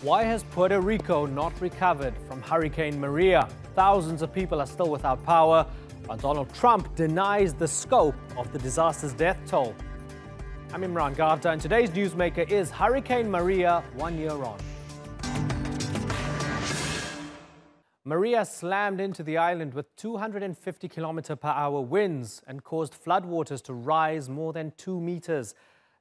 Why has Puerto Rico not recovered from Hurricane Maria? Thousands of people are still without power, while Donald Trump denies the scope of the disaster's death toll. I'm Imran Gavda, and today's Newsmaker is Hurricane Maria 1 year on. Maria slammed into the island with 250 km/h winds and caused floodwaters to rise more than 2 meters.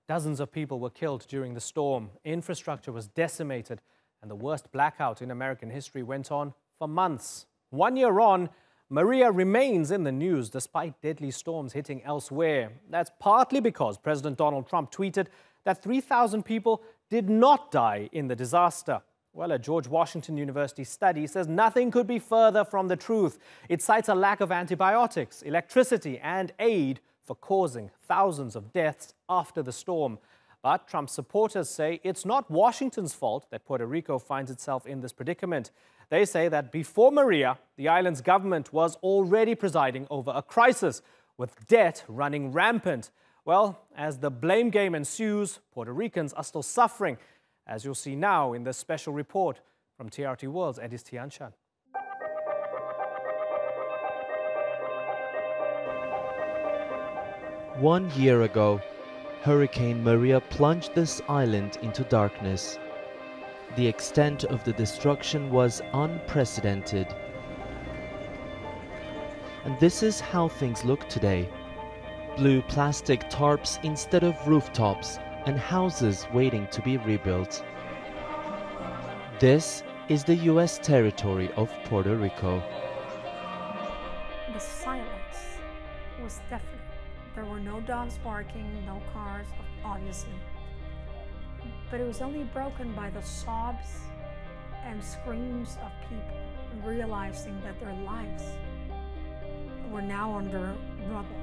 Dozens of people were killed during the storm. Infrastructure was decimated, and the worst blackout in American history went on for months. 1 year on, Maria remains in the news despite deadly storms hitting elsewhere. That's partly because President Donald Trump tweeted that 3,000 people did not die in the disaster. Well, a George Washington University study says nothing could be further from the truth. It cites a lack of antibiotics, electricity, and aid for causing thousands of deaths after the storm. But Trump's supporters say it's not Washington's fault that Puerto Rico finds itself in this predicament. They say that before Maria, the island's government was already presiding over a crisis, with debt running rampant. Well, as the blame game ensues, Puerto Ricans are still suffering, as you'll see now in this special report from TRT World's Edis Tianchan. One year ago, Hurricane Maria plunged this island into darkness. The extent of the destruction was unprecedented. And this is how things look today. Blue plastic tarps instead of rooftops, and houses waiting to be rebuilt. This is the U.S. territory of Puerto Rico. The silence was deafening. There were no dogs barking, no cars, obviously. But it was only broken by the sobs and screams of people realizing that their lives were now under rubble.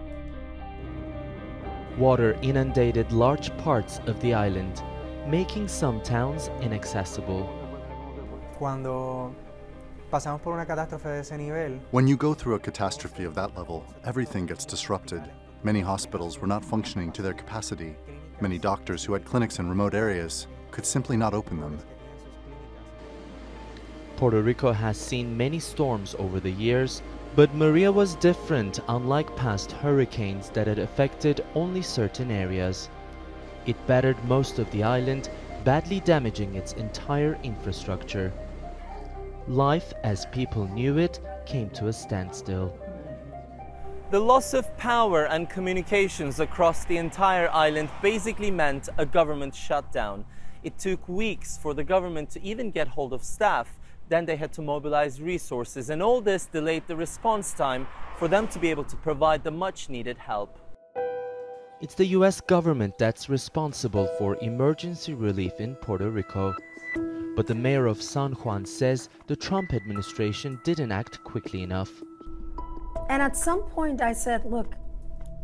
Water inundated large parts of the island, making some towns inaccessible. When you go through a catastrophe of that level, everything gets disrupted. Many hospitals were not functioning to their capacity. Many doctors who had clinics in remote areas could simply not open them. Puerto Rico has seen many storms over the years, but Maria was different, unlike past hurricanes that had affected only certain areas. It battered most of the island, badly damaging its entire infrastructure. Life as people knew it came to a standstill. The loss of power and communications across the entire island basically meant a government shutdown. It took weeks for the government to even get hold of staff. Then they had to mobilize resources, and all this delayed the response time for them to be able to provide the much-needed help. It's the U.S. government that's responsible for emergency relief in Puerto Rico. But the mayor of San Juan says the Trump administration didn't act quickly enough. And at some point I said, look,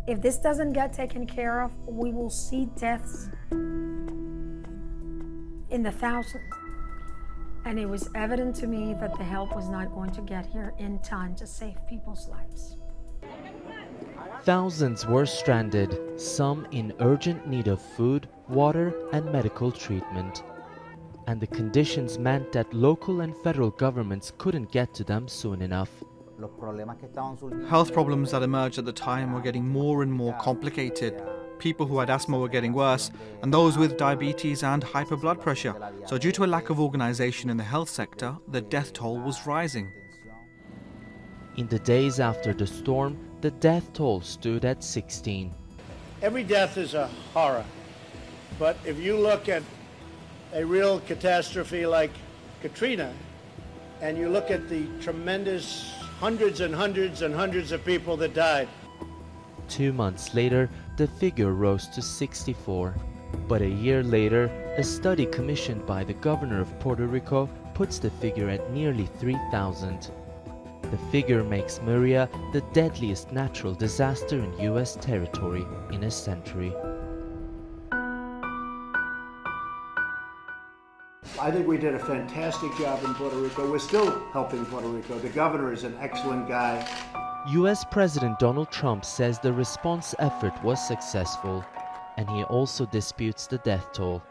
if this doesn't get taken care of, we will see deaths in the thousands. And it was evident to me that the help was not going to get here in time to save people's lives. Thousands were stranded, some in urgent need of food, water, and medical treatment. And the conditions meant that local and federal governments couldn't get to them soon enough. Health problems that emerged at the time were getting more and more complicated. People who had asthma were getting worse, and those with diabetes and hyper blood pressure. So due to a lack of organization in the health sector, the death toll was rising. In the days after the storm, the death toll stood at 16. Every death is a horror, but if you look at a real catastrophe like Katrina, and you look at the tremendous hundreds and hundreds and hundreds of people that died. 2 months later, the figure rose to 64. But a year later, a study commissioned by the governor of Puerto Rico puts the figure at nearly 3,000. The figure makes Maria the deadliest natural disaster in U.S. territory in a century. I think we did a fantastic job in Puerto Rico. We're still helping Puerto Rico. The governor is an excellent guy. U.S. President Donald Trump says the response effort was successful, and he also disputes the death toll.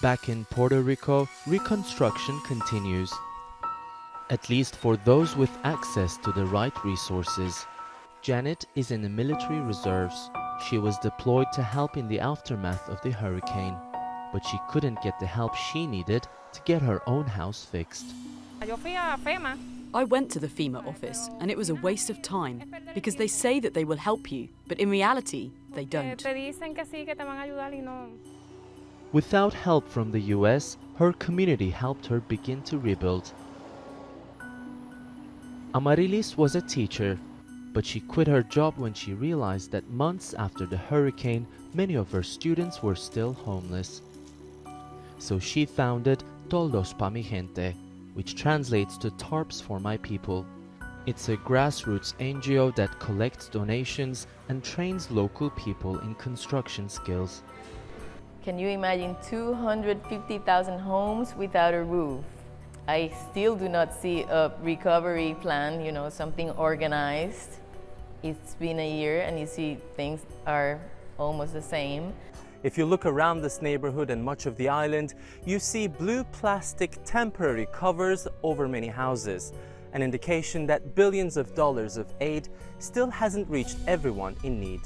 Back in Puerto Rico, reconstruction continues. At least for those with access to the right resources. Janet is in the military reserves. She was deployed to help in the aftermath of the hurricane, but she couldn't get the help she needed to get her own house fixed. I went to the FEMA office and it was a waste of time because they say that they will help you, but in reality, they don't. Without help from the US, her community helped her begin to rebuild. Amarilis was a teacher, but she quit her job when she realized that months after the hurricane, many of her students were still homeless. So she founded Toldos Pa Mi Gente, which translates to Tarps for My People. It's a grassroots NGO that collects donations and trains local people in construction skills. Can you imagine 250,000 homes without a roof? I still do not see a recovery plan, you know, something organized. It's been a year and you see things are almost the same. If you look around this neighborhood and much of the island, you see blue plastic temporary covers over many houses, an indication that billions of dollars of aid still hasn't reached everyone in need.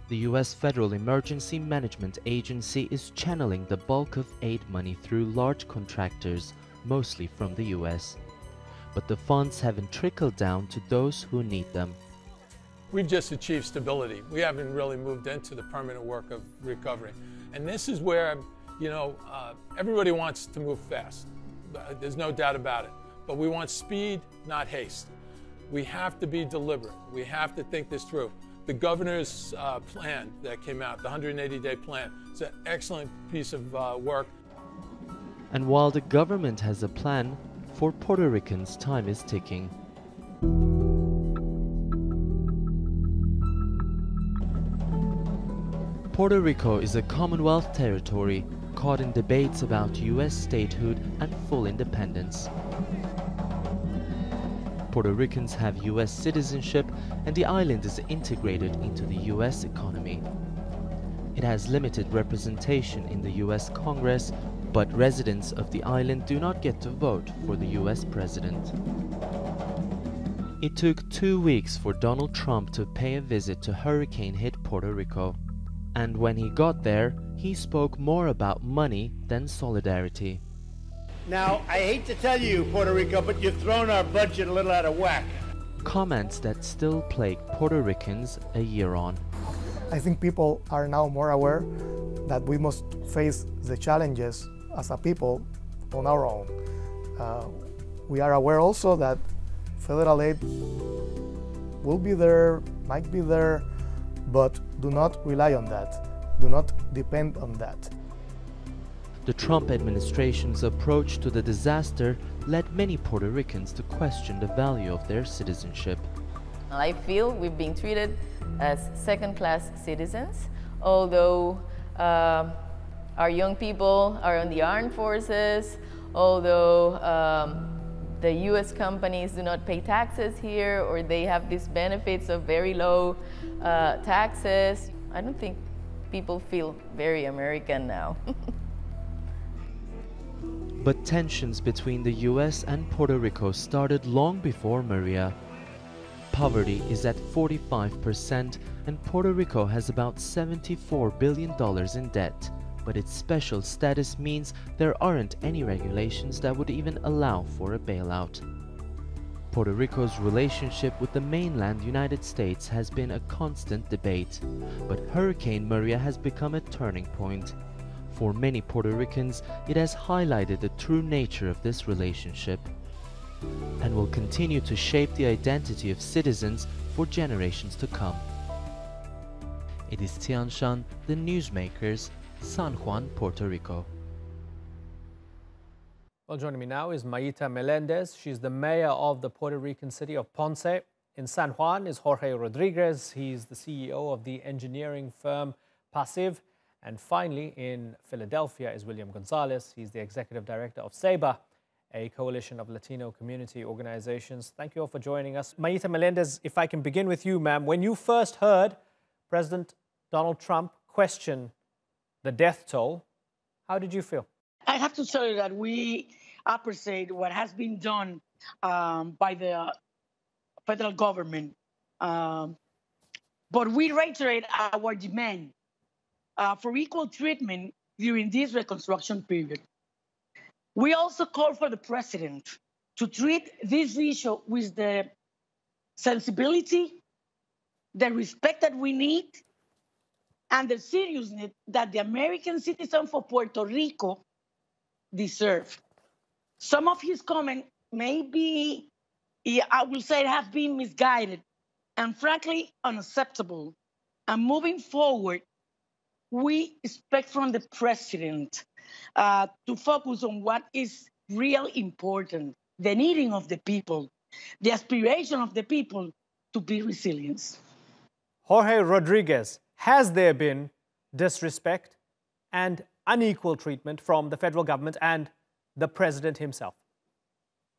The US Federal Emergency Management Agency is channeling the bulk of aid money through large contractors, mostly from the US. But the funds haven't trickled down to those who need them. We've just achieved stability. We haven't really moved into the permanent work of recovery. And this is where, you know, everybody wants to move fast. There's no doubt about it. But we want speed, not haste. We have to be deliberate. We have to think this through. The governor's plan that came out, the 180-day plan, is an excellent piece of work. And while the government has a plan, for Puerto Ricans, time is ticking. Puerto Rico is a Commonwealth territory caught in debates about US statehood and full independence. Puerto Ricans have US citizenship and the island is integrated into the US economy. It has limited representation in the US Congress, but residents of the island do not get to vote for the US president. It took 2 weeks for Donald Trump to pay a visit to hurricane-hit Puerto Rico. And when he got there, he spoke more about money than solidarity. Now, I hate to tell you, Puerto Rico, but you've thrown our budget a little out of whack. Comments that still plague Puerto Ricans a year on. I think people are now more aware that we must face the challenges as a people on our own. We are aware also that federal aid will be there, might be there, but do not rely on that. Do not depend on that. The Trump administration's approach to the disaster led many Puerto Ricans to question the value of their citizenship. I feel we've been treated as second-class citizens, although our young people are in the armed forces, although the US companies do not pay taxes here, or they have these benefits of very low taxes. I don't think people feel very American now. But tensions between the US and Puerto Rico started long before Maria. Poverty is at 45% and Puerto Rico has about $74 billion in debt. But its special status means there aren't any regulations that would even allow for a bailout. Puerto Rico's relationship with the mainland United States has been a constant debate, but Hurricane Maria has become a turning point. For many Puerto Ricans, it has highlighted the true nature of this relationship and will continue to shape the identity of citizens for generations to come. It is Tianshan, the Newsmakers, San Juan, Puerto Rico. Well, joining me now is Mayita Melendez. She's the mayor of the Puerto Rican city of Ponce. In San Juan is Jorge Rodriguez. He's the CEO of the engineering firm Passive. And finally, in Philadelphia is William Gonzalez. He's the executive director of SEBA, a coalition of Latino community organizations. Thank you all for joining us. Mayita Melendez, if I can begin with you, ma'am. When you first heard President Donald Trump question the death toll, How did you feel? I have to tell you that we appreciate what has been done by the federal government. But we reiterate our demand for equal treatment during this reconstruction period. We also call for the president to treat this issue with the sensibility, the respect that we need, and the seriousness that the American citizens for Puerto Rico deserve. Some of his comments may be, I will say, have been misguided and frankly unacceptable. And moving forward, we expect from the president to focus on what is real important, the needing of the people, the aspiration of the people to be resilient. Jorge Rodriguez, has there been disrespect and unequal treatment from the federal government and the president himself?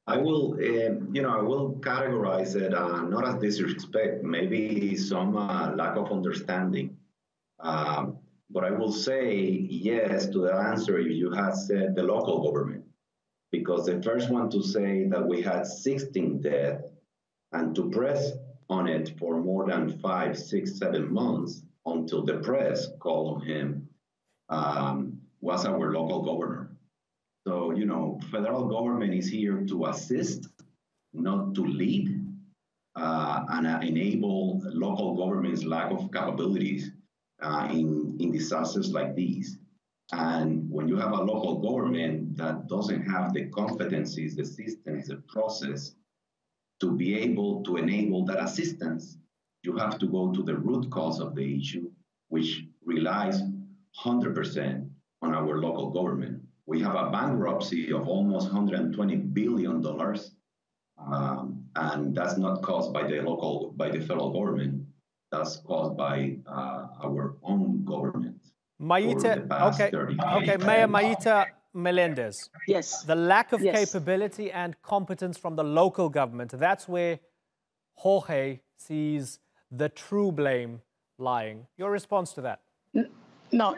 I will, I will categorize it not as disrespect, maybe some lack of understanding. But I will say yes to the answer if you had said the local government, because the first one to say that we had 16 deaths and to press on it for more than 5, 6, 7 months until the press called on him was our local governor. So, federal government is here to assist, not to lead, and enable local government's lack of capabilities in disasters like these. And when you have a local government that doesn't have the competencies, the systems, the process to be able to enable that assistance, you have to go to the root cause of the issue, which relies 100% on our local government. We have a bankruptcy of almost $120 billion, and that's not caused by the federal government. That's caused by our own government. Maite, Mayor Maite Melendez. Yes. The lack of capability and competence from the local government, that's where Jorge sees the true blame lying. Your response to that? No.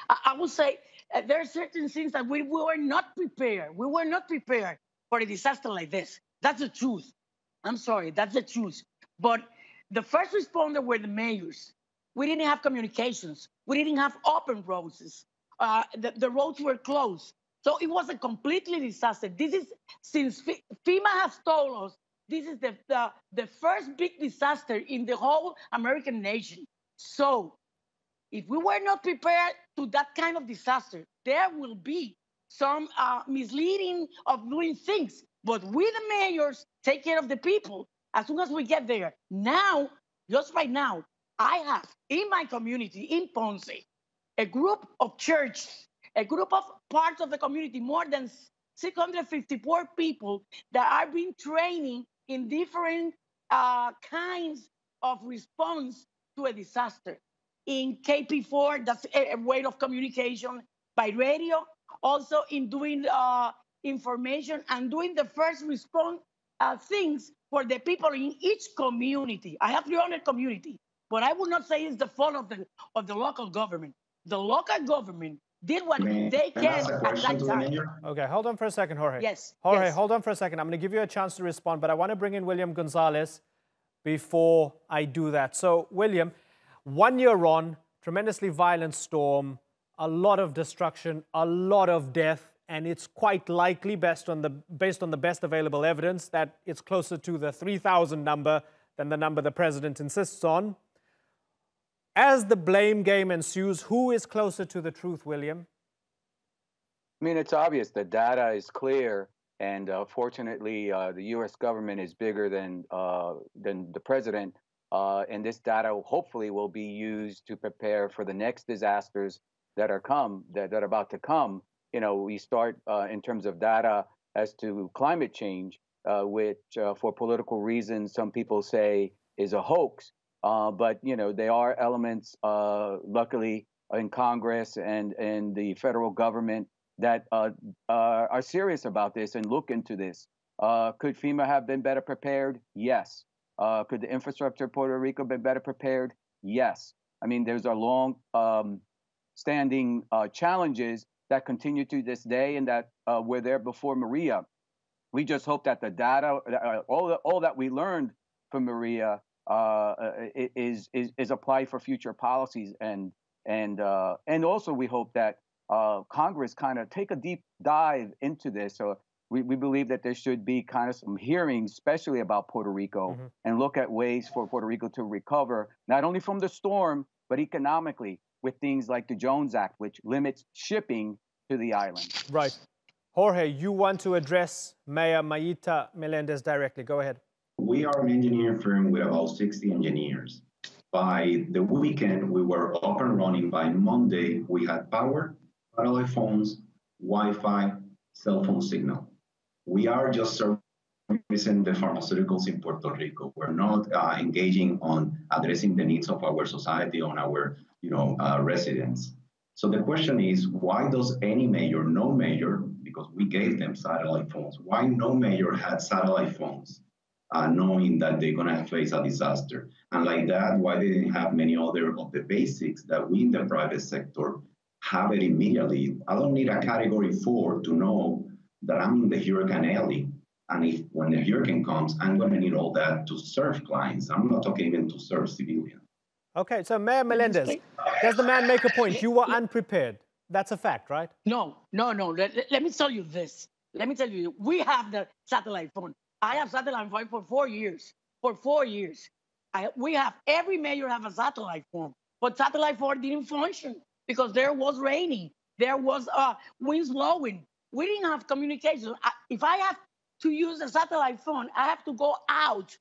I will say there are certain things that we were not prepared. We were not prepared for a disaster like this. That's the truth. I'm sorry, that's the truth. But the first responder were the mayors. We didn't have communications. We didn't have open roads. The roads were closed. So it was a completely disaster. This is, since FEMA has told us, this is the first big disaster in the whole American nation. So if we were not prepared to that kind of disaster, there will be some misleading of doing things. But we, the mayors, take care of the people as soon as we get there. Now, just right now, I have in my community, in Ponce, a group of churches, a group of parts of the community, more than 654 people that are being training in different kinds of response to a disaster. In KP4, that's a way of communication, by radio, also in doing information and doing the first response things for the people in each community. I have 300 communities, but I would not say it's the fault of the local government. The local government did what they can at that time. Okay, hold on for a second, Jorge. Yes. Jorge, hold on for a second. I'm going to give you a chance to respond, but I want to bring in William Gonzalez before I do that. So, William, 1 year on, tremendously violent storm, a lot of destruction, a lot of death, and it's quite likely, based on the best available evidence, that it's closer to the 3,000 number than the number the president insists on. As the blame game ensues, who is closer to the truth, William? I mean, it's obvious. The data is clear, and fortunately, the U.S. government is bigger than the president, and this data hopefully will be used to prepare for the next disasters that are about to come. You know, we start in terms of data as to climate change, which for political reasons, some people say is a hoax. But, you know, there are elements, luckily, in Congress and the federal government that are serious about this and look into this. Could FEMA have been better prepared? Yes. Could the infrastructure of Puerto Rico be better prepared? Yes. I mean, there's a long standing challenges that continue to this day and that were there before Maria. We just hope that the data, all that we learned from Maria, is applied for future policies, and also we hope that Congress kind of take a deep dive into this. So we believe that there should be kind of some hearings, especially about Puerto Rico, and look at ways for Puerto Rico to recover not only from the storm but economically, with things like the Jones Act, which limits shipping to the island. Right. Jorge, you want to address Mayor Mayita Melendez directly. Go ahead. We are an engineering firm with about 60 engineers. By the weekend, we were up and running. By Monday, we had power, satellite phones, Wi-Fi, cell phone signal. We are just servicing the pharmaceuticals in Puerto Rico. We're not engaging on addressing the needs of our society, on our residents. So the question is, why does any mayor, no mayor, because we gave them satellite phones, why no mayor had satellite phones, knowing that they're going to face a disaster? And like that, why they didn't have many other of the basics that we in the private sector have it immediately? I don't need a category 4 to know that I'm in the hurricane alley. And when the hurricane comes, I'm going to need all that to serve clients. I'm not talking even to serve civilians. Okay, so Mayor Melendez, does the man make a point? You were unprepared. That's a fact, right? No. Let me tell you this. Let me tell you, we have the satellite phone. I have satellite phone for 4 years. For 4 years. Every mayor have a satellite phone. But satellite phone didn't function because there was raining. There was winds blowing. We didn't have communication. If I have to use a satellite phone, I have to go out.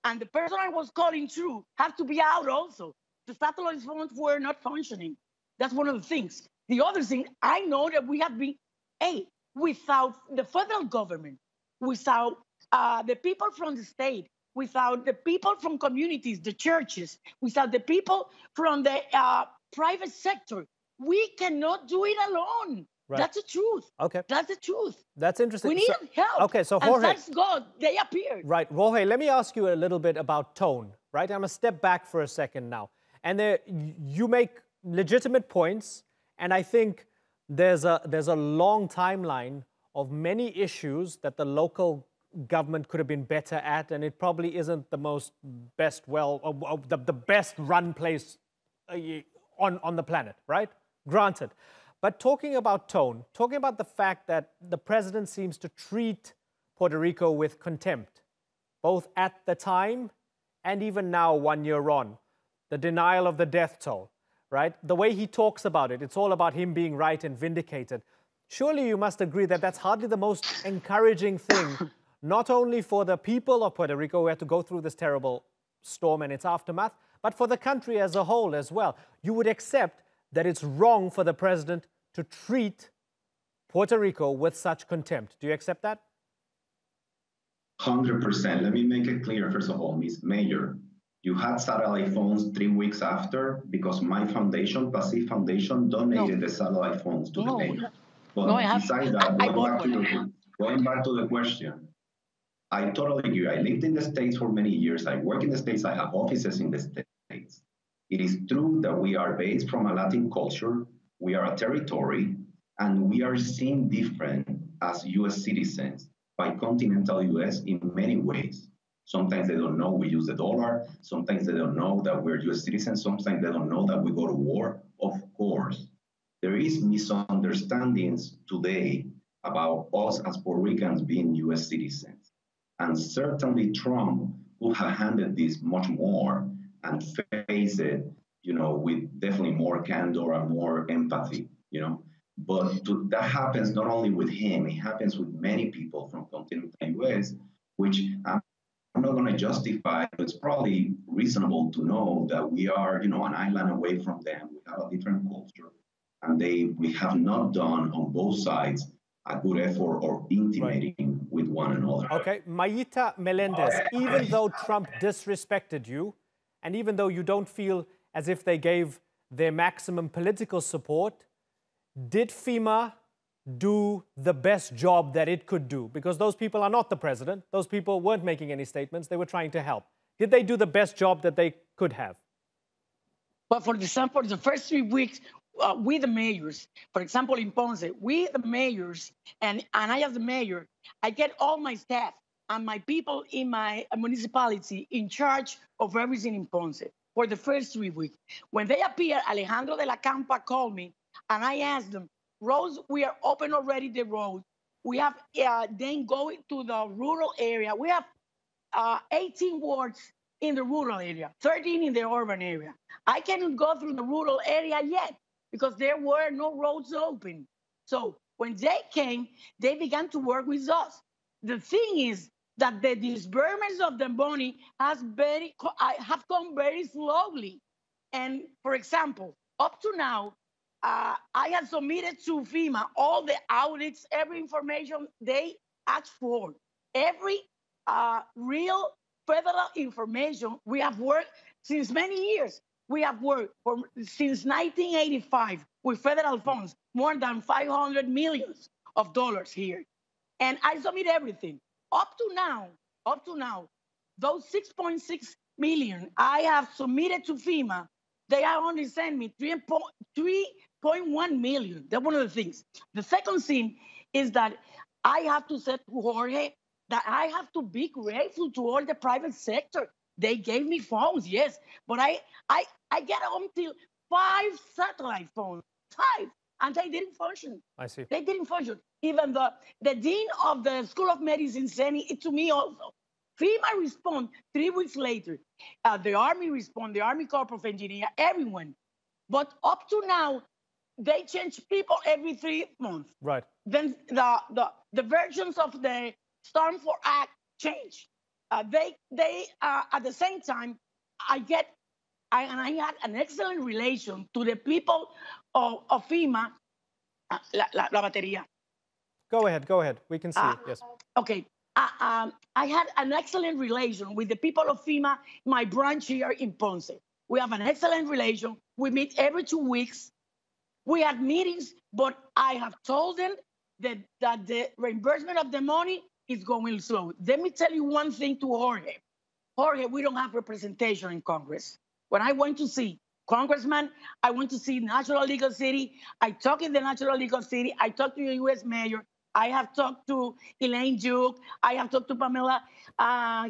And the person I was calling through have to be out also. The satellite phones were not functioning. That's one of the things. The other thing, I know that we have been, without the federal government, without the people from the state, without the people from communities, the churches, without the people from the private sector, we cannot do it alone. Right. That's the truth. Okay. That's the truth. That's interesting. We need help. Okay, so Jorge. And thanks God, they appeared. Right. Jorge, let me ask you a little bit about tone, right? I'm going to step back for a second now. And you make legitimate points, and I think there's a long timeline of many issues that the local government could have been better at, and it probably isn't the the best run place on the planet, right? Granted. But talking about tone, talking about the fact that the president seems to treat Puerto Rico with contempt, both at the time and even now 1 year on, the denial of the death toll, right? The way he talks about it, it's all about him being right and vindicated. Surely you must agree that that's hardly the most encouraging thing, not only for the people of Puerto Rico who had to go through this terrible storm and its aftermath, but for the country as a whole as well. You would accept that it's wrong for the president to treat Puerto Rico with such contempt. Do you accept that? 100%. Let me make it clear, first of all, Ms. Mayor, you had satellite phones 3 weeks after because my foundation, Pacific Foundation, donated the satellite phones to the mayor. But besides that, going back to the question, I totally agree. I lived in the States for many years. I work in the States. I have offices in the States. It is true that we are based from a Latin culture. We are a territory, and we are seen different as U.S. citizens by continental U.S. in many ways. Sometimes they don't know we use the dollar. Sometimes they don't know that we're U.S. citizens. Sometimes they don't know that we go to war. Of course, there is misunderstandings today about us as Puerto Ricans being U.S. citizens. And certainly Trump would have handled this much more and face it, with definitely more candor and more empathy, But that happens not only with him, it happens with many people from continental U.S., which I'm not going to justify. It's probably reasonable to know that we are, an island away from them. We have a different culture, and we have not done on both sides a good effort or intimating with one another. Okay, Mayita Melendez, even though Trump disrespected you, and even though you don't feel as if they gave their maximum political support, did FEMA do the best job that it could do? Because those people are not the president. Those people weren't making any statements. They were trying to help. Did they do the best job that they could have? But for the first 3 weeks, we the mayors, for example, in Ponce, we the mayors, and I as the mayor, I get all my staff and my people in my municipality in charge of everything in Ponce for the first 3 weeks. When they appear, Alejandro de la Campa called me, and I asked them, roads, we are open already the road. We have then going to the rural area. We have 18 wards in the rural area, 13 in the urban area. I cannot go through the rural area yet because there were no roads open. So when they came, they began to work with us. The thing is that the disbursements of the money have gone very slowly. And for example, up to now, I have submitted to FEMA all the audits, every information they asked for, every real federal information. We have worked since many years. We have worked since 1985 with federal funds, more than $500 million here. And I submit everything. Up to now, those 6.6 million I have submitted to FEMA, they have only sent me 3.1 million. That's one of the things. The second thing is that I have to say to Jorge that I have to be grateful to all the private sector. They gave me phones, yes, but I get until 5 satellite phones, 5, and they didn't function. I see. They didn't function. Even the dean of the School of Medicine sent it to me also. FEMA respond 3 weeks later. The Army respond, the Army Corps of Engineers, everyone. But up to now, they change people every 3 months. Right. Then the versions of the Storm 4 Act change. They at the same time, I had an excellent relation to the people of FEMA. La batería. Go ahead. We can see it, yes. Okay. I had an excellent relation with the people of FEMA, my branch here in Ponce. We have an excellent relation. We meet every 2 weeks. We had meetings, but I have told them that the reimbursement of the money is going slow. Let me tell you one thing to Jorge. Jorge, we don't have representation in Congress. When I went to see Congressman, I went to see Natural Legal City. I talked in the Natural Legal City. I talked to the U.S. Mayor. I have talked to Elaine Duke. I have talked to Pamela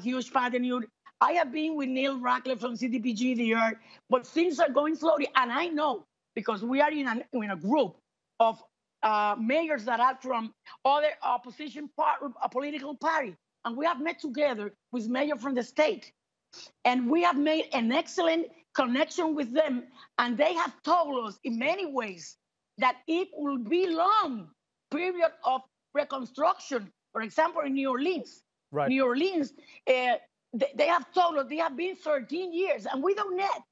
Hughes-Patenaude. I have been with Neil Ratcliffe from CDPG there, but things are going slowly. And I know because we are in a group of mayors that are from other opposition political party. And we have met together with mayor from the state. And we have made an excellent connection with them. And they have told us in many ways that it will be long period of reconstruction. For example, in New Orleans. Right. New Orleans, they have told us they have been 13 years and we don't net.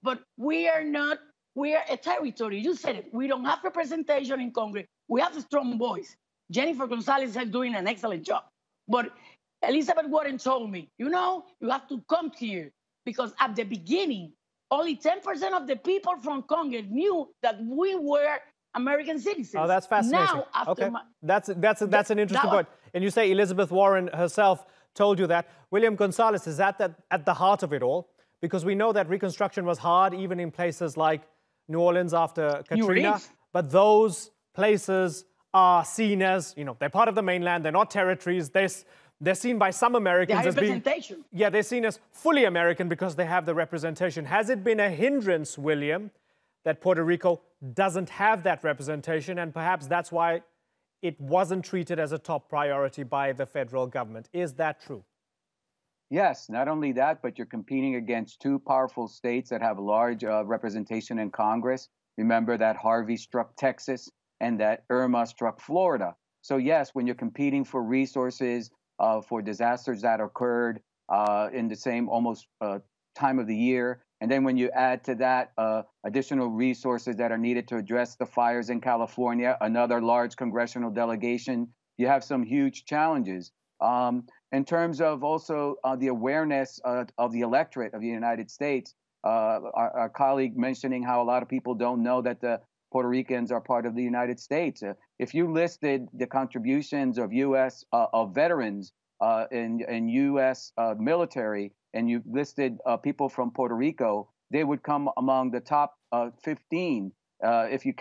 But we are not, we are a territory. You said it. We don't have representation in Congress. We have a strong voice. Jennifer Gonzalez is doing an excellent job. But Elizabeth Warren told me, you have to come here because at the beginning, only 10% of the people from Congress knew that we were American citizens. Oh, that's fascinating. Now, after okay. That's an interesting point. And you say Elizabeth Warren herself told you that. William Gonzalez, is that at the heart of it all? Because we know that Reconstruction was hard even in places like New Orleans after Katrina. But those places are seen as, they're part of the mainland, they're not territories. They're seen by some Americans as being... Yeah, they're seen as fully American because they have the representation. Has it been a hindrance, William, that Puerto Rico doesn't have that representation, and perhaps that's why it wasn't treated as a top priority by the federal government? Is that true? Yes, not only that, but you're competing against two powerful states that have large representation in Congress. Remember that Harvey struck Texas and that Irma struck Florida. So yes, when you're competing for resources, for disasters that occurred in the same almost time of the year, and then when you add to that additional resources that are needed to address the fires in California, another large congressional delegation, you have some huge challenges. In terms of also the awareness of the electorate of the United States, our colleague mentioning how a lot of people don't know that the Puerto Ricans are part of the United States. If you listed the contributions of U.S. Of veterans in U.S. Military, and you listed people from Puerto Rico, they would come among the top 15 if you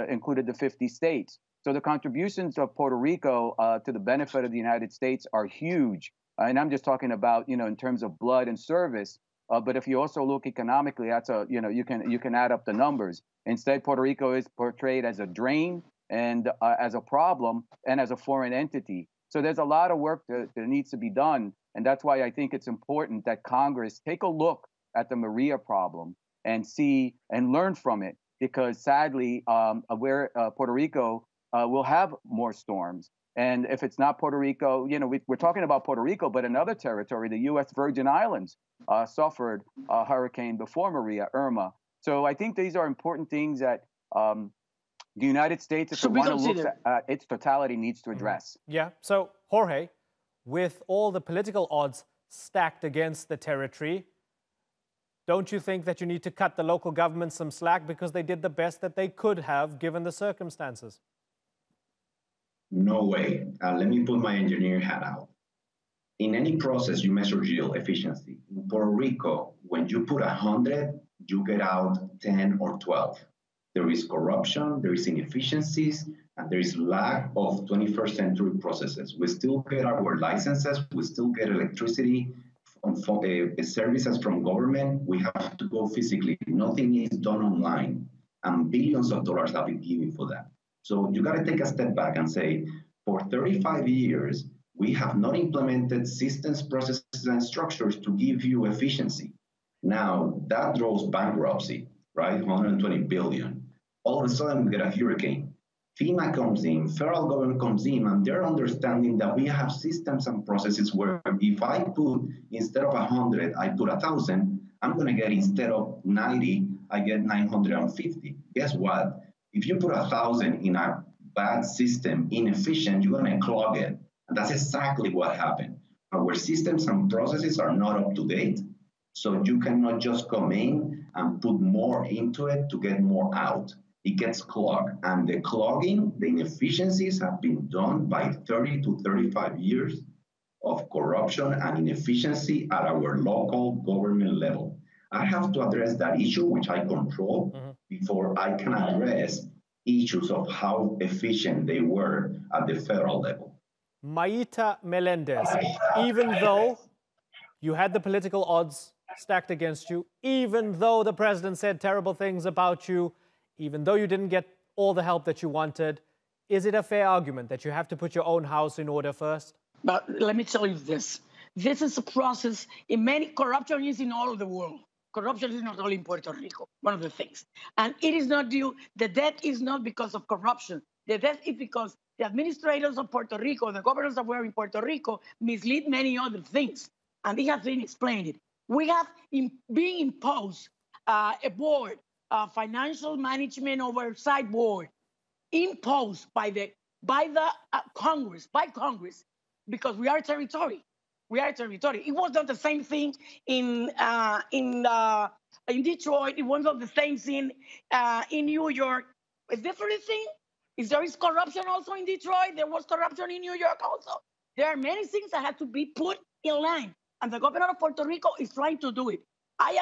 included the 50 states. So the contributions of Puerto Rico to the benefit of the United States are huge. And I'm just talking about, in terms of blood and service. But if you also look economically, that's you can add up the numbers. Instead, Puerto Rico is portrayed as a drain and as a problem and as a foreign entity. So there's a lot of work that needs to be done. And that's why I think it's important that Congress take a look at the Maria problem and see and learn from it, because sadly, Puerto Rico will have more storms. And if it's not Puerto Rico, we're talking about Puerto Rico, but another territory, the U.S. Virgin Islands, suffered a hurricane before Maria, Irma. So I think these are important things that the United States, if it want to look at its totality, needs to address. Yeah. So, Jorge, with all the political odds stacked against the territory, don't you think that you need to cut the local government some slack because they did the best that they could have given the circumstances? No way. Let me put my engineer hat out. In any process, you measure yield efficiency. In Puerto Rico, when you put 100, you get out 10 or 12. There is corruption, there is inefficiencies, and there is lack of 21st century processes. We still get our licenses, we still get electricity, services from government. We have to go physically. Nothing is done online, and billions of dollars have been given for that. So you got to take a step back and say, for 35 years, we have not implemented systems, processes, and structures to give you efficiency. Now, that draws bankruptcy, right? 120 billion. All of a sudden, we get a hurricane. FEMA comes in, federal government comes in, and they're understanding that we have systems and processes where if I put, instead of 100, I put 1,000, I'm going to get, instead of 90, I get 950. Guess what? If you put 1,000 in a bad system, inefficient, you're going to clog it. And that's exactly what happened. Our systems and processes are not up to date. So you cannot just come in and put more into it to get more out. It gets clogged. And the clogging, the inefficiencies have been done by 30 to 35 years of corruption and inefficiency at our local government level. I have to address that issue, which I control, before I can address issues of how efficient they were at the federal level. Maita Melendez, even though you had the political odds stacked against you, even though the president said terrible things about you, even though you didn't get all the help that you wanted, is it a fair argument that you have to put your own house in order first? But let me tell you this. This is a process. Corruption is in all of the world. Corruption is not only in Puerto Rico, one of the things. And it is not due, the death is not because of corruption. The death is because the administrators of Puerto Rico, the governors that were in Puerto Rico, mislead many other things. And they have been explained it. We have been imposed a board, a financial management oversight board, imposed by Congress, because we are a territory. We are a territory. It was not the same thing in Detroit. It was not the same thing in New York. It's different thing. There is corruption also in Detroit. There was corruption in New York also. There are many things that have to be put in line, and the governor of Puerto Rico is trying to do it. I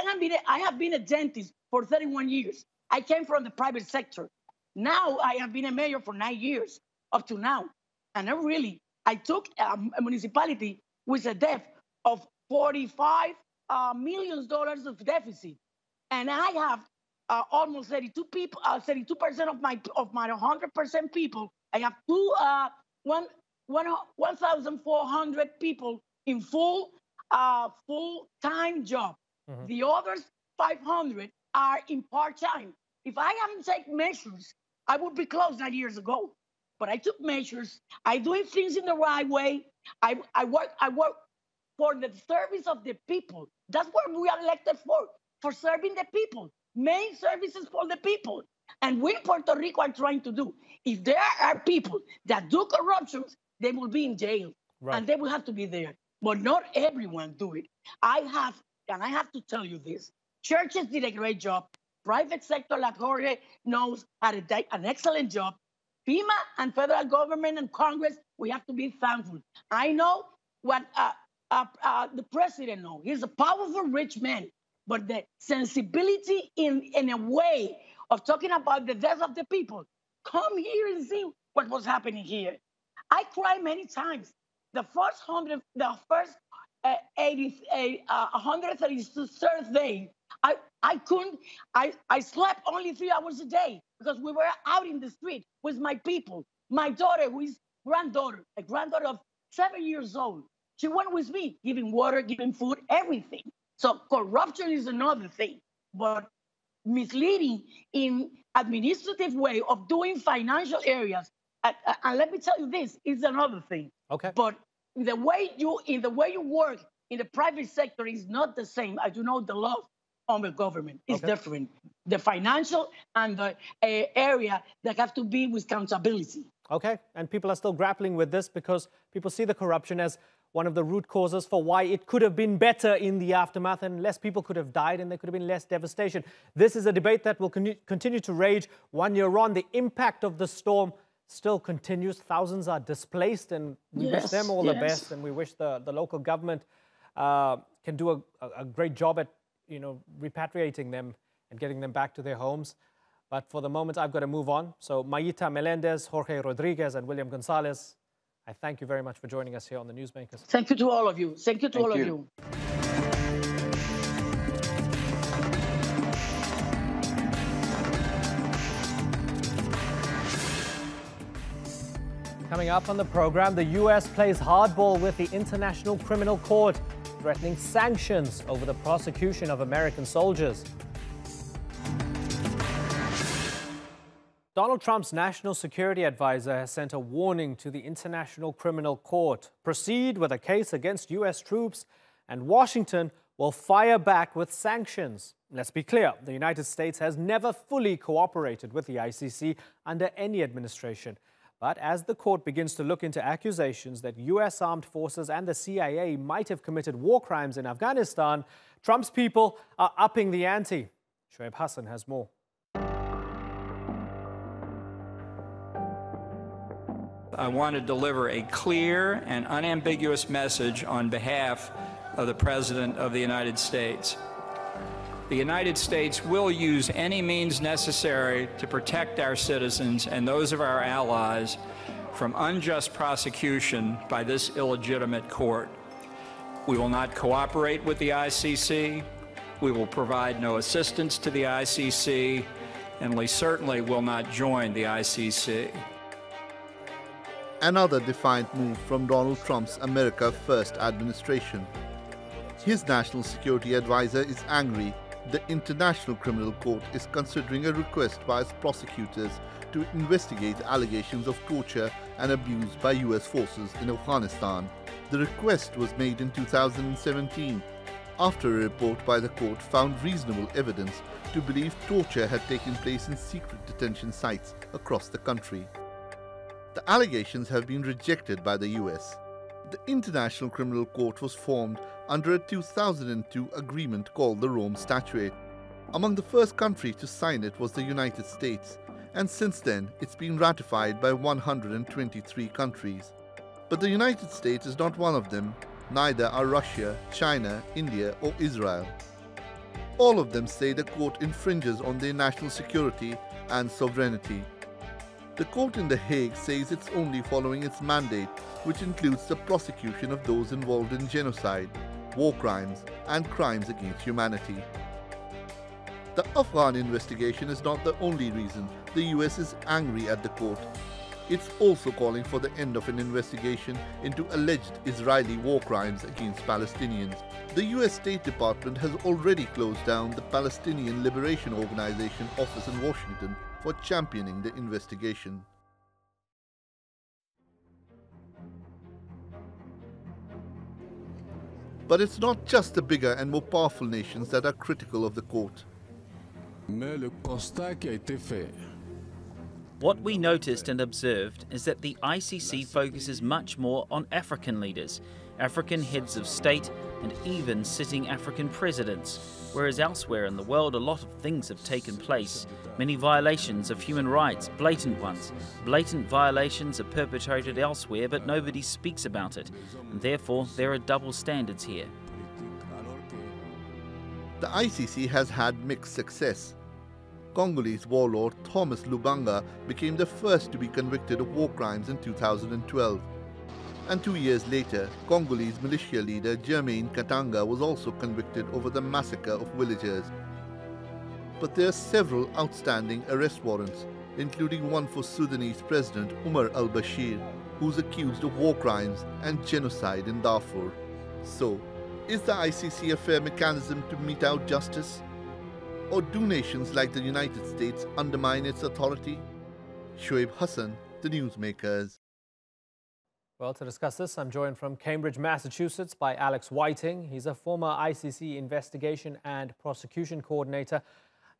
have been a dentist for 31 years. I came from the private sector. Now I have been a mayor for 9 years up to now, and I took a municipality with a debt of $45 million of deficit, and I have almost 32% of my 100% people. I have 1,400 people in full-time job. The others 500 are in part-time. If I haven't taken measures, I would be closed 9 years ago. But I took measures. I doing things in the right way. I work for the service of the people. That's what we are elected for serving the people, main services for the people. And we in Puerto Rico are trying to do. If there are people that do corruptions, they will be in jail, and they will have to be there. But not everyone do it. I have to tell you this. Churches did a great job. Private sector, like Jorge knows, had an excellent job. FEMA and federal government and Congress, we have to be thankful. I know what the president knows. He's a powerful, rich man, but the sensibility in a way of talking about the death of the people. Come here and see what was happening here. I cried many times. The first 133rd day, I slept only 3 hours a day because we were out in the street with my people. My daughter, who is a granddaughter of 7 years old, she went with me, giving water, giving food, everything. So corruption is another thing, but misleading in administrative way of doing financial areas. And let me tell you this, is another thing. Okay. But the way you work in the private sector is not the same. I do know the law on the government is different. The financial and the area that have to be with accountability. Okay, and people are still grappling with this because people see the corruption as one of the root causes for why it could have been better in the aftermath and less people could have died and there could have been less devastation. This is a debate that will continue to rage 1 year on. The impact of the storm still continues. Thousands are displaced and we wish them all the best, and we wish the local government can do a great job at repatriating them and getting them back to their homes. But for the moment, I've got to move on. So Mayita Melendez, Jorge Rodriguez, and William Gonzalez, I thank you very much for joining us here on the Newsmakers. Thank you to all of you. Thank you to all of you. Coming up on the program, the U.S. plays hardball with the International Criminal Court, threatening sanctions over the prosecution of American soldiers. Donald Trump's national security advisor has sent a warning to the International Criminal Court. Proceed with a case against U.S. troops, and Washington will fire back with sanctions. Let's be clear, the United States has never fully cooperated with the ICC under any administration. But as the court begins to look into accusations that U.S. armed forces and the CIA might have committed war crimes in Afghanistan, Trump's people are upping the ante. Shoaib Hassan has more. I want to deliver a clear and unambiguous message on behalf of the President of the United States. The United States will use any means necessary to protect our citizens and those of our allies from unjust prosecution by this illegitimate court. We will not cooperate with the ICC. We will provide no assistance to the ICC, and we certainly will not join the ICC. Another defiant move from Donald Trump's America First administration. His national security advisor is angry the International Criminal Court is considering a request by its prosecutors to investigate allegations of torture and abuse by U.S. forces in Afghanistan. The request was made in 2017 after a report by the court found reasonable evidence to believe torture had taken place in secret detention sites across the country. The allegations have been rejected by the U.S. The International Criminal Court was formed under a 2002 agreement called the Rome Statute. Among the first countries to sign it was the United States, and since then it's been ratified by 123 countries. But the United States is not one of them, neither are Russia, China, India or Israel. All of them say the court infringes on their national security and sovereignty. The court in The Hague says it's only following its mandate, which includes the prosecution of those involved in genocide, war crimes, and crimes against humanity. The Afghan investigation is not the only reason the US is angry at the court. It's also calling for the end of an investigation into alleged Israeli war crimes against Palestinians. The US State Department has already closed down the Palestinian Liberation Organization office in Washington for championing the investigation. But it's not just the bigger and more powerful nations that are critical of the court. What we noticed and observed is that the ICC focuses much more on African leaders, African heads of state, and even sitting African presidents, whereas elsewhere in the world a lot of things have taken place. Many violations of human rights, blatant ones. Blatant violations are perpetrated elsewhere, but nobody speaks about it, and therefore there are double standards here. The ICC has had mixed success. Congolese warlord Thomas Lubanga became the first to be convicted of war crimes in 2012. And 2 years later, Congolese militia leader Germain Katanga was also convicted over the massacre of villagers. But there are several outstanding arrest warrants, including one for Sudanese President Umar al-Bashir, who's accused of war crimes and genocide in Darfur. So, is the ICC a fair mechanism to mete out justice? Or do nations like the United States undermine its authority? Shoaib Hassan, the Newsmakers. Well, to discuss this, I'm joined from Cambridge, Massachusetts by Alex Whiting. He's a former ICC investigation and prosecution coordinator.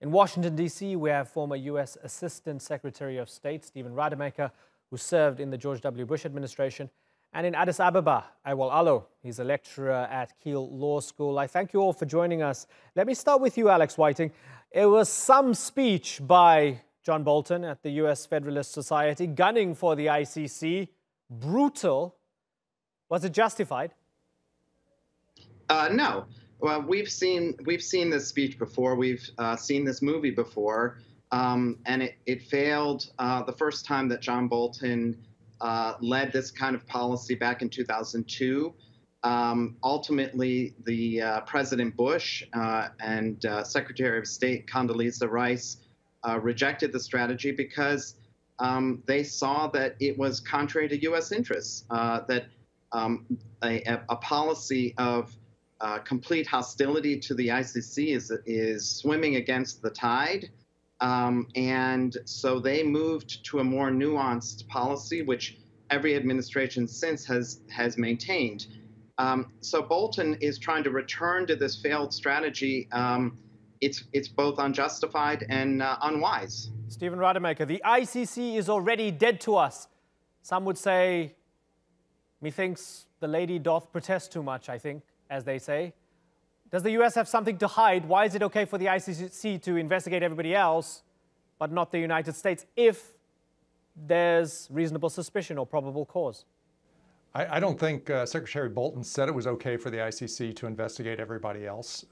In Washington, D.C., we have former U.S. Assistant Secretary of State Stephen Rademacher, who served in the George W. Bush administration. And in Addis Ababa, Awal Allo. He's a lecturer at Keele Law School. I thank you all for joining us. Let me start with you, Alex Whiting. It was some speech by John Bolton at the U.S. Federalist Society, gunning for the ICC. Brutal. Was it justified? No. Well, we've seen this speech before. We've seen this movie before, and it failed the first time that John Bolton led this kind of policy back in 2002. Ultimately, the President Bush and Secretary of State Condoleezza Rice rejected the strategy because they saw that it was contrary to U.S. interests, that a policy of complete hostility to the ICC is swimming against the tide. And so they moved to a more nuanced policy, which every administration since has maintained. So Bolton is trying to return to this failed strategy. It's both unjustified and unwise. Stephen Rademacher, the ICC is already dead to us. Some would say, methinks the lady doth protest too much, I think, as they say. Does the US have something to hide? Why is it okay for the ICC to investigate everybody else, but not the United States, if there's reasonable suspicion or probable cause? I don't think Secretary Bolton said it was okay for the ICC to investigate everybody else.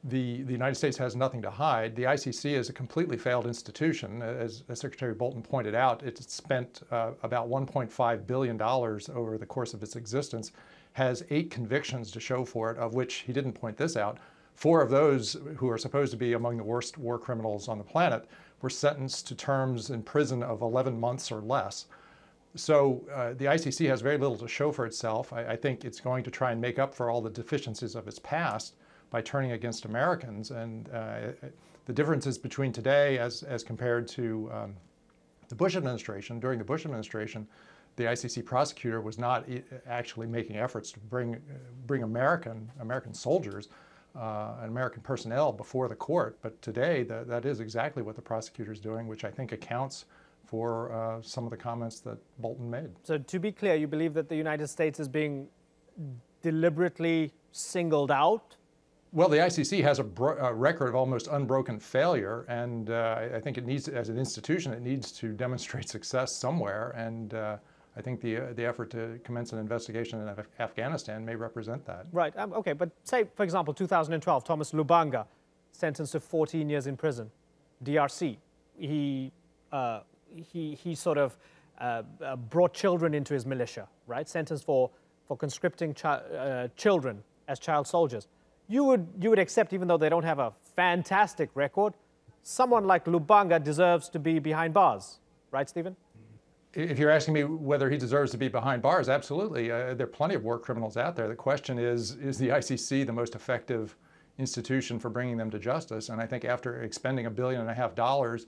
The United States has nothing to hide. The ICC is a completely failed institution. As Secretary Bolton pointed out, it's spent about $1.5 billion over the course of its existence, has 8 convictions to show for it, of which he didn't point this out. 4 of those, who are supposed to be among the worst war criminals on the planet, were sentenced to terms in prison of 11 months or less. So the ICC has very little to show for itself. I think it's going to try and make up for all the deficiencies of its past by turning against Americans. And the differences between today as compared to the Bush administration, during the Bush administration, the ICC prosecutor was not actually making efforts to bring American soldiers and American personnel before the court. But today, that is exactly what the prosecutor is doing, which I think accounts for some of the comments that Bolton made. So to be clear, you believe that the United States is being deliberately singled out? Well, the ICC has a record of almost unbroken failure, and I think it needs, as an institution, it needs to demonstrate success somewhere, and I think the effort to commence an investigation in Afghanistan may represent that. Right, okay, but say, for example, 2012, Thomas Lubanga, sentenced to 14 years in prison, DRC. He sort of brought children into his militia, right? Sentenced for conscripting children as child soldiers. You would accept, even though they don't have a fantastic record, someone like Lubanga deserves to be behind bars, right, Stephen? If you're asking me whether he deserves to be behind bars, absolutely. There are plenty of war criminals out there. The question is the ICC the most effective institution for bringing them to justice? And I think after expending $1.5 billion,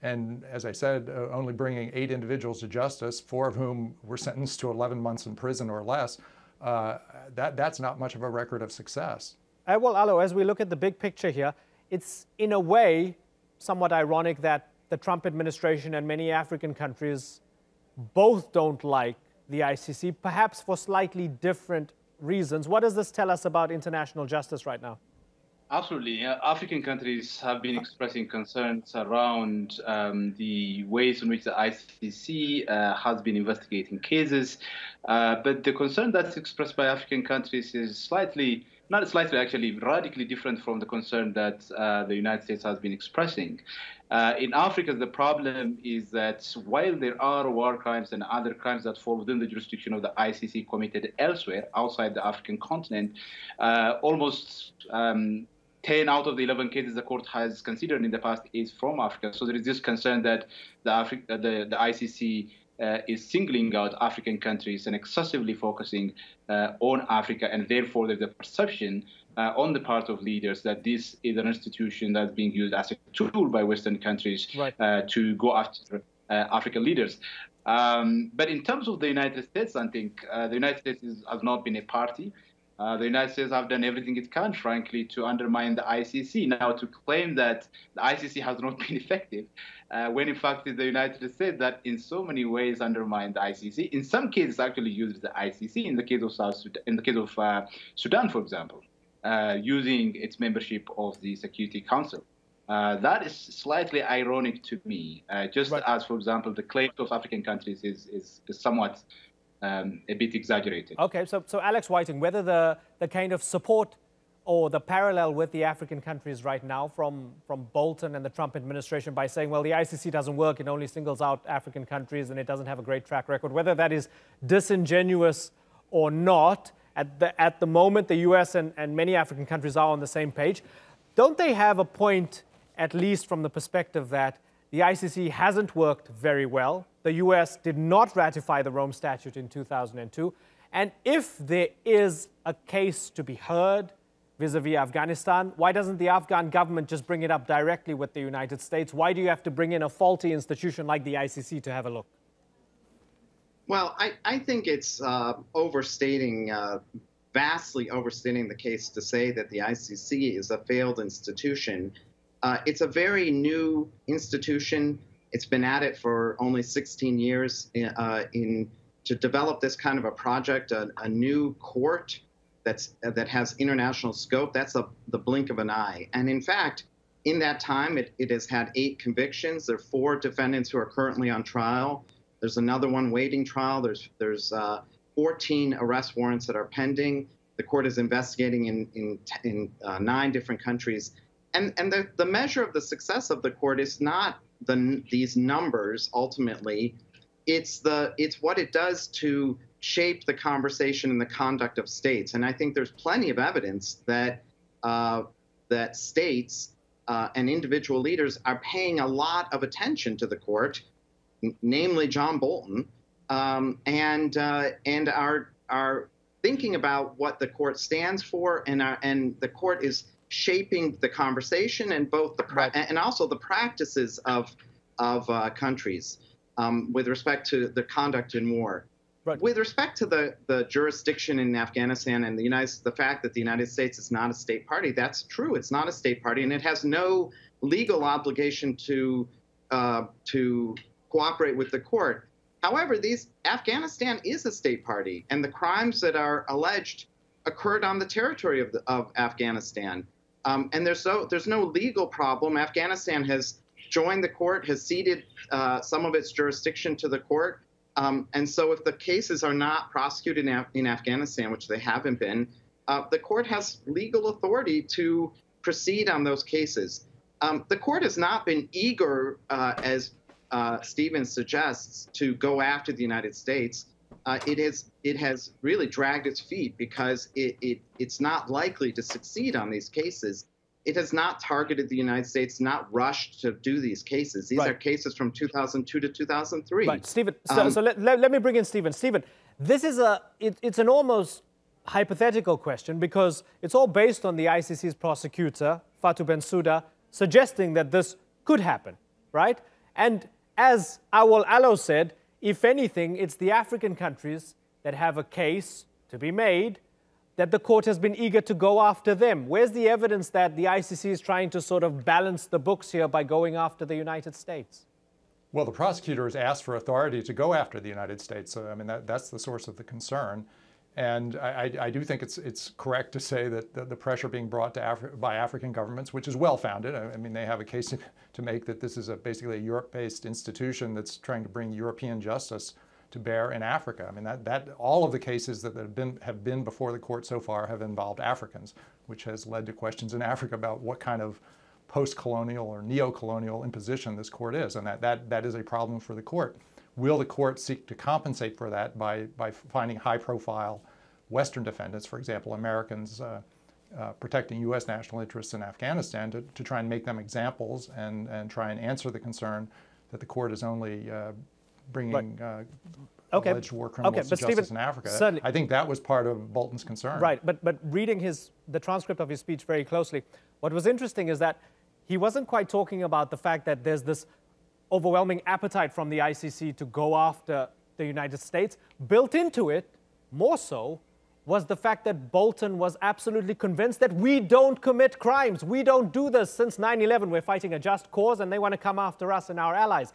and as I said, only bringing 8 individuals to justice, 4 of whom were sentenced to 11 months in prison or less, that's not much of a record of success. Well, Allo, as we look at the big picture here, it's in a way somewhat ironic that the Trump administration and many African countries both don't like the ICC, perhaps for slightly different reasons. What does this tell us about international justice right now? Absolutely. African countries have been expressing concerns around the ways in which the ICC has been investigating cases. But the concern that's expressed by African countries is slightly not slightly, actually, radically different from the concern that the United States has been expressing. In Africa, the problem is that while there are war crimes and other crimes that fall within the jurisdiction of the ICC committed elsewhere, outside the African continent, almost 10 out of the 11 cases the court has considered in the past is from Africa. So there is this concern that the ICC is singling out African countries and excessively focusing on Africa, and therefore there's a perception on the part of leaders that this is an institution that's being used as a tool by Western countries to go after African leaders. But in terms of the United States, I think the United States has not been a party. The United States have done everything it can, frankly, to undermine the ICC. Now, to claim that the ICC has not been effective, when in fact it's the United States that in so many ways undermined the ICC. In some cases, actually used the ICC. In the case of Sudan, for example, using its membership of the Security Council. That is slightly ironic to me, just as, for example, the claims of African countries is somewhat a bit exaggerated. Okay, so Alex Whiting, whether the kind of support or the parallel with the African countries right now from Bolton and the Trump administration by saying, well, the ICC doesn't work, it only singles out African countries and it doesn't have a great track record, whether that is disingenuous or not, at the moment the US and many African countries are on the same page. Don't they have a point, at least from the perspective that the ICC hasn't worked very well? The US did not ratify the Rome Statute in 2002. And if there is a case to be heard vis-a-vis Afghanistan, why doesn't the Afghan government just bring it up directly with the United States? Why do you have to bring in a faulty institution like the ICC to have a look? Well, I think it's vastly overstating the case to say that the ICC is a failed institution. It's a very new institution. It's been at it for only 16 years to develop this kind of a project, a new court that has international scope. That's the blink of an eye. And in fact, in that time, it has had 8 convictions. There are 4 defendants who are currently on trial. There's another one waiting trial. There's 14 arrest warrants that are pending. The court is investigating in 9 different countries. And the measure of the success of the court is not these numbers ultimately. It's what it does to shape the conversation and the conduct of states. And I think there's plenty of evidence that that states and individual leaders are paying a lot of attention to the court, namely John Bolton, and are thinking about what the court stands for, and the court is shaping the conversation and both and also the practices of countries with respect to the conduct in war. With respect to the jurisdiction in Afghanistan and the fact that the United States is not a state party, that's true. It's not a state party, and it has no legal obligation to cooperate with the court. However, Afghanistan is a state party, and the crimes that are alleged occurred on the territory of Afghanistan. And there's no legal problem. Afghanistan has joined the court, has ceded some of its jurisdiction to the court. And so if the cases are not prosecuted in Afghanistan, which they haven't been, the court has legal authority to proceed on those cases. The court has not been eager, as Stephen suggests, to go after the United States. It has really dragged its feet because it's not likely to succeed on these cases. It has not targeted the United States, not rushed to do these cases. These are cases from 2002 to 2003. Right, Stephen, so let me bring in Stephen. Stephen, this is it's an almost hypothetical question because it's all based on the ICC's prosecutor, Fatou Bensouda, suggesting that this could happen, right? And as Awal Allo said, if anything, it's the African countries that have a case to be made that the court has been eager to go after them. Where's the evidence that the ICC is trying to sort of balance the books here by going after the United States? Well, the prosecutors asked for authority to go after the United States. So, I mean, that's the source of the concern. And I do think it's correct to say that the pressure being brought to by African governments, which is well-founded. I mean, they have a case to make that this is basically a Europe-based institution that's trying to bring European justice to bear in Africa. I mean, that all of the cases that have been before the court so far have involved Africans, which has led to questions in Africa about what kind of post-colonial or neo-colonial imposition this court is, and that is a problem for the court. Will the court seek to compensate for that by finding high-profile Western defendants, for example, Americans protecting U.S. national interests in Afghanistan, to try and make them examples and try and answer the concern that the court is only bringing alleged war criminals to justice in Africa? Certainly. I think that was part of Bolton's concern. Right, but reading the transcript of his speech very closely, what was interesting is that he wasn't quite talking about the fact that there's this overwhelming appetite from the ICC to go after the United States. Built into it, more so, was the fact that Bolton was absolutely convinced that we don't commit crimes. We don't do this. Since 9/11, we're fighting a just cause, and they want to come after us and our allies.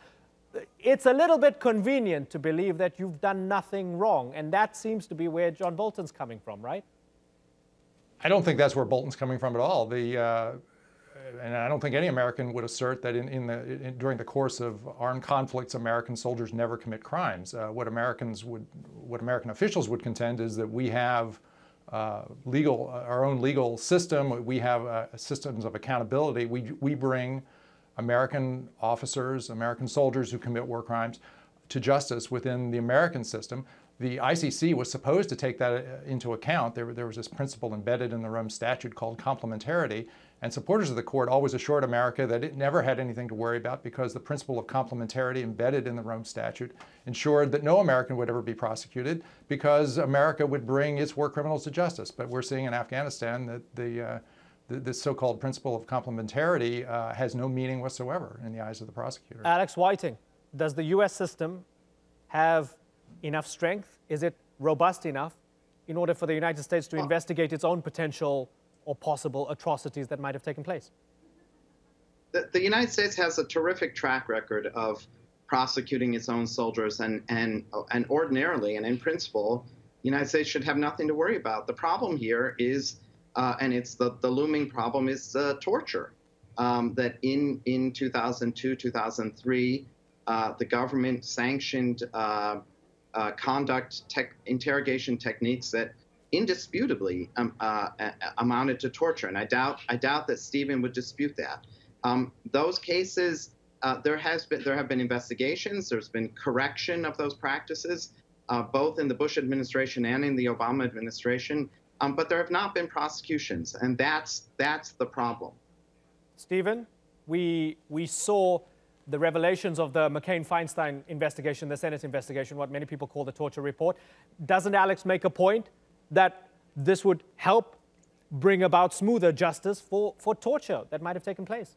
It's a little bit convenient to believe that you've done nothing wrong, and that seems to be where John Bolton's coming from, right? I don't think that's where Bolton's coming from at all. And I don't think any American would assert that during the course of armed conflicts, American soldiers never commit crimes. What American officials would contend is that we have our own legal system. We have systems of accountability. We bring American officers, American soldiers who commit war crimes to justice within the American system. The ICC was supposed to take that into account. There was this principle embedded in the Rome Statute called complementarity, and supporters of the court always assured America that it never had anything to worry about because the principle of complementarity embedded in the Rome Statute ensured that no American would ever be prosecuted because America would bring its war criminals to justice. But we're seeing in Afghanistan that this so-called principle of complementarity has no meaning whatsoever in the eyes of the prosecutor. Alex Whiting, does the U.S. system have enough strength? Is it robust enough in order for the United States to investigate its own potential or possible atrocities that might have taken place? The United States has a terrific track record of prosecuting its own soldiers, and ordinarily and in principle, the United States should have nothing to worry about. The problem here is, and it's the looming problem, is torture. That in 2002, 2003, the government sanctioned interrogation techniques that indisputably amounted to torture, and I doubt that Stephen would dispute that. Those cases, there have been investigations. There's been correction of those practices, both in the Bush administration and in the Obama administration, but there have not been prosecutions, and that's the problem. Stephen, we saw the revelations of the McCain-Feinstein investigation, the Senate investigation, what many people call the torture report. Doesn't Alex make a point that this would help bring about smoother justice for torture that might have taken place?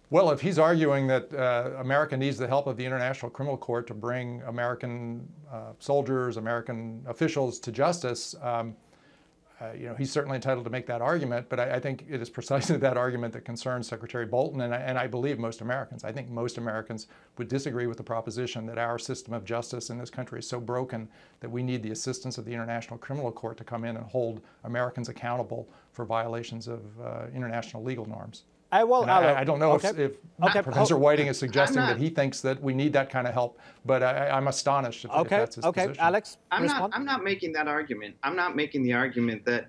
Well, if he's arguing that America needs the help of the International Criminal Court to bring American soldiers, American officials to justice, he's certainly entitled to make that argument, but I think it is precisely that argument that concerns Secretary Bolton, and I believe most Americans. I think most Americans would disagree with the proposition that our system of justice in this country is so broken that we need the assistance of the International Criminal Court to come in and hold Americans accountable for violations of international legal norms. I don't know if Professor Whiting is suggesting that he thinks that we need that kind of help, but I'm astonished if that's his position. Alex, I'm not making that argument. I'm not making the argument that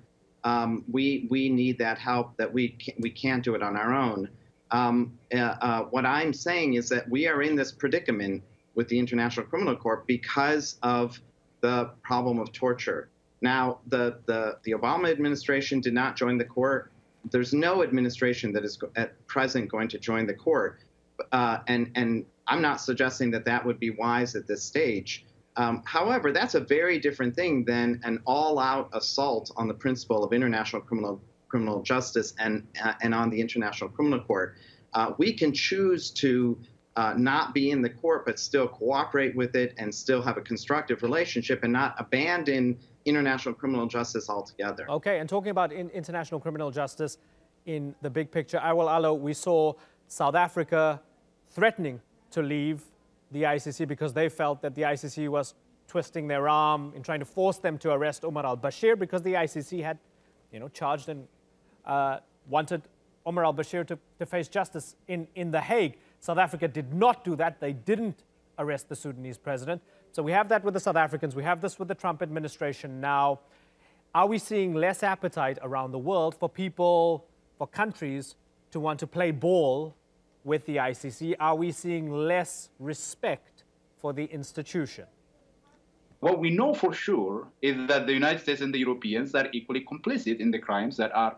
we need that help, that we can't do it on our own. What I'm saying is that we are in this predicament with the International Criminal Court because of the problem of torture. Now, the Obama administration did not join the court. There's no administration that is at present going to join the court. And I'm not suggesting that that would be wise at this stage. However, that's a very different thing than an all-out assault on the principle of international criminal justice and on the International Criminal Court. We can choose to not be in the court, but still cooperate with it and still have a constructive relationship and not abandon international criminal justice altogether. Okay, and talking about international criminal justice in the big picture, Awal Alo, we saw South Africa threatening to leave the ICC because they felt that the ICC was twisting their arm in trying to force them to arrest Omar al-Bashir because the ICC had, charged and wanted Omar al-Bashir to face justice in The Hague. South Africa did not do that. They didn't arrest the Sudanese president. So we have that with the South Africans. We have this with the Trump administration now. Are we seeing less appetite around the world for people, for countries to want to play ball with the ICC? Are we seeing less respect for the institution? What we know for sure is that the United States and the Europeans are equally complicit in the crimes that are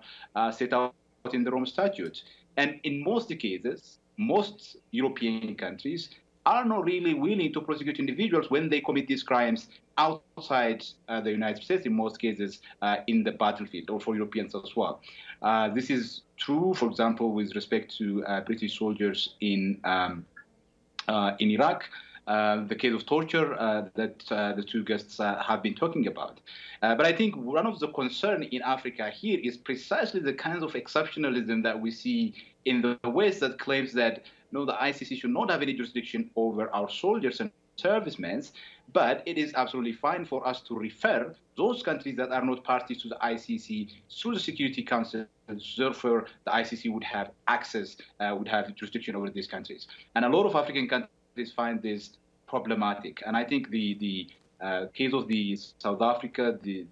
set out in the Rome Statute. And in most cases, most European countries are not really willing to prosecute individuals when they commit these crimes outside the United States, in most cases in the battlefield, or for Europeans as well. This is true, for example, with respect to British soldiers in Iraq, the case of torture that the two guests have been talking about. But I think one of the concerns in Africa here is precisely the kinds of exceptionalism that we see in the West that claims that no, the ICC should not have any jurisdiction over our soldiers and servicemen, but it is absolutely fine for us to refer those countries that are not parties to the ICC through the Security Council. Therefore, the ICC would have access, would have jurisdiction over these countries. And a lot of African countries find this problematic. And I think the case of the South Africa, the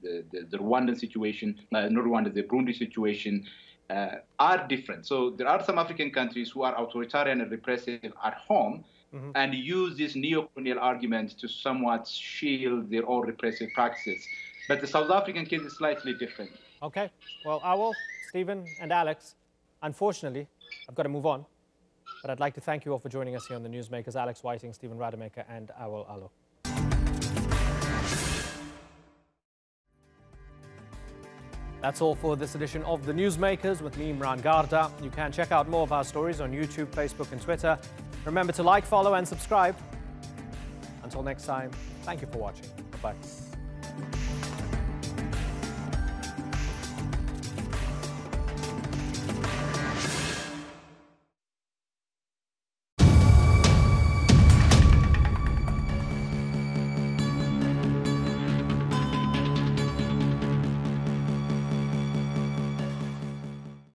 Rwandan situation, not Rwanda, the Burundi situation, are different. So there are some African countries who are authoritarian and repressive at home and use this neo-colonial argument to somewhat shield their own repressive practices. But the South African case is slightly different. Okay. Well, Awal, Stephen, and Alex, unfortunately, I've got to move on. But I'd like to thank you all for joining us here on the Newsmakers. Alex Whiting, Stephen Rademacher, and Awal Alo. That's all for this edition of the Newsmakers with me, Imran Garda. You can check out more of our stories on YouTube, Facebook, and Twitter. Remember to like, follow, and subscribe. Until next time, thank you for watching. Bye-bye.